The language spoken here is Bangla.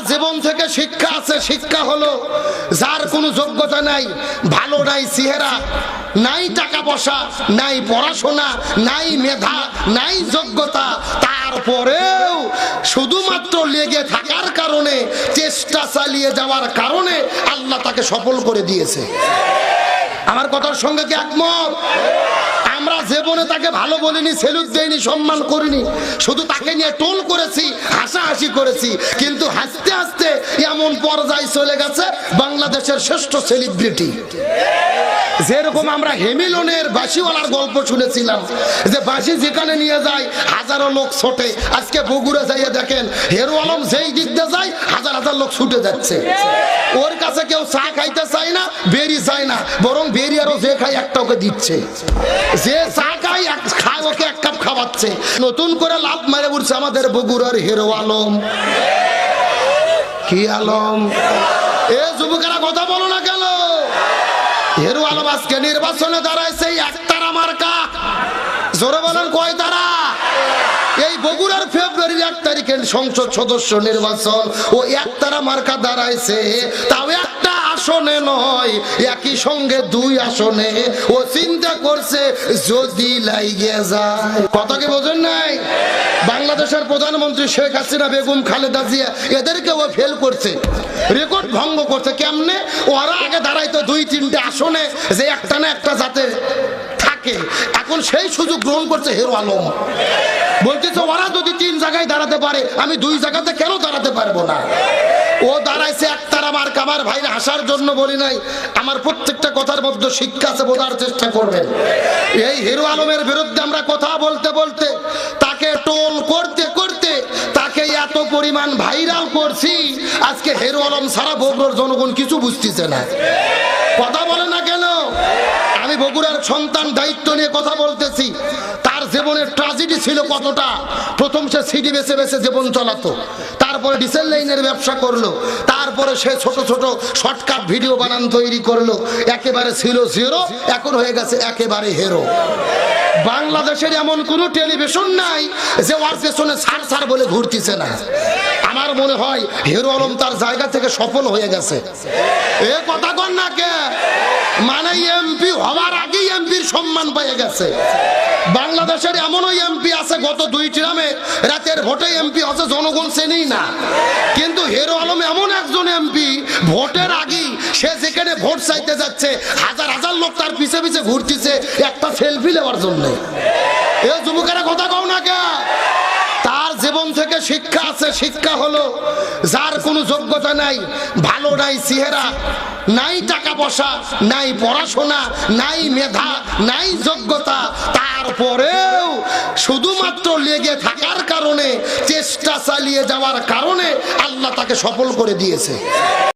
জীবন থেকে শিক্ষা আছে। শিক্ষা হলো যার কোনো যোগ্যতা নাই, ভালো নাই চেহারা, নাই টাকা পয়সা, নাই পড়াশোনা, নাই মেধা, নাই যোগ্যতা, তারপরেও শুধুমাত্র লেগে থাকার কারণে, চেষ্টা চালিয়ে যাওয়ার কারণে আল্লাহ তাকে সফল করে দিয়েছে। আমার কথার সঙ্গে কি একমত? আমরা জীবনে তাকে ভালো বলিনি, সেলুট দেইনি, সম্মান করিনি, শুধু তাকে নিয়ে টোল করেছি, হাসাহাসি করেছি। কিন্তু হাসতে হাসতে এমন পর্যায়ে চলে গেছে বাংলাদেশের শ্রেষ্ঠ সেলিব্রিটি। যেরকম আমরা হেমিলনের বাঁশিওয়ালার গল্প শুনেছিলাম, যে বাঁশি যেখানে নিয়ে যায় হাজারো লোক ছোটে। আজকে বগুড়া যাইয়ে দেখেন হেরো আলম যেই দিক দিয়ে যায় হাজার হাজার লোক ছুটে যাচ্ছে। ওর কাছে কেউ চা খাইতে চায় না, বেরি চায় না, বরং বেরি আরো যে খাই একটা ওকে দিচ্ছে। যে চা খায় ওকে এক কাপ খাওয়াচ্ছে। নতুন করে লাভ মারে উঠছে আমাদের বগুড়ার হেরো আলম। কি আলম? এ যুবকেরা কথা বলো না কেন? হেরো আলম আজকে নির্বাচনে দাঁড়াইছে একতারা মার্কা। জোরে বলেন কয় তারা? এই বগুড়ার ফেব্রুয়ারির 1 তারিখের সংসদ সদস্য নির্বাচন, ও একতারা মার্কা দাঁড়াইছে। তাও একটা আসনে নয়, একই সঙ্গে 2 আসনে। ও চিন্তা করছে যদি লাইগে যায়। কথা কি বোঝেন নাই? বাংলাদেশের প্রধানমন্ত্রী শেখ হাসিনা, বেগম খালেদা জিয়া, এদেরকে ও ফেল করছে, রেকর্ড ভঙ্গ করছে। কেমনে? ওরা আগে দাঁড়াইতো 2-3টে আসনে, যে একটা না একটা যাতে থাকে। এখন সেই সুযোগ গ্রহণ করছে হেরো আলম। বলতেছে ওরা যদি 3 জায়গায় দাঁড়াতে পারে, আমি 2 জায়গাতে কেন দাঁড়াতে পারবো না? ও দাঁড়াইছে একতারা মার্কা। আমার ভাইরা হাসার জন্য বলি নাই, আমার প্রত্যেকটা কথার মধ্যে শিক্ষা আছে, বোঝার চেষ্টা করবেন। এই হেরো আলমের বিরুদ্ধে আমরা কথা বলতে বলতে, তাকে টোল করতে করতে তাকে এত পরিমাণ ভাইরাল করছি, আজকে হেরো আলম সারা বগুড়ার জনগণ কিছু বুঝতেছে না। কথা বলে না কেন? আমি বগুড়ার সন্তান, দায়িত্ব নিয়ে কথা বলতেছি। তার জীবনের ট্র্যাজেডি ছিল কতটা। প্রথম সে সিডি বেছে বেছে জীবন চালাতো, তারপরে ডিসেল লাইনের ব্যবসা করলো, তারপরে সে ছোট ছোট শর্টকাট ভিডিও বানান তৈরি করলো। একেবারে ছিল জিরো, এখন হয়ে গেছে একেবারে হেরো। বাংলাদেশের এমন কোন টেলিভিশন নাই যে ওর পেছনে সার সার বলে ঘুরতেছে না। আমার মনে হয় হেরো আলম তার জায়গা থেকে সফল হয়ে গেছে। এ কথা কন না কে? মানে এমপি হওয়ার আগেই এমপির সম্মান পেয়ে গেছে। বাংলাদেশের এমনও এমপি আছে, গত 2 টার্মে রাতের ভোটে এমপি হচ্ছে, জনগণ চেনেই না। কিন্তু হেরো আলম এমন একজন এমপি, ভোটের আগেই সে যেখানে ভোট চাইতে যাচ্ছে হাজার হাজার লোক তার পিছে পিছে ঘুরতেছে একটা সেলফি নেওয়ার জন্য। এ যুবকেরা কথা কও না কে? তার জীবন থেকে শিক্ষা আছে। শিক্ষা হলো যার কোনো যোগ্যতা নাই, ভালো নাই চেহারা, নাই টাকা পয়সা, নাই পড়াশোনা, নাই মেধা, নাই যোগ্যতা, তারপরেও শুধুমাত্র লেগে থাকার কারণে, চেষ্টা চালিয়ে যাওয়ার কারণে আল্লাহ তাকে সফল করে দিয়েছে।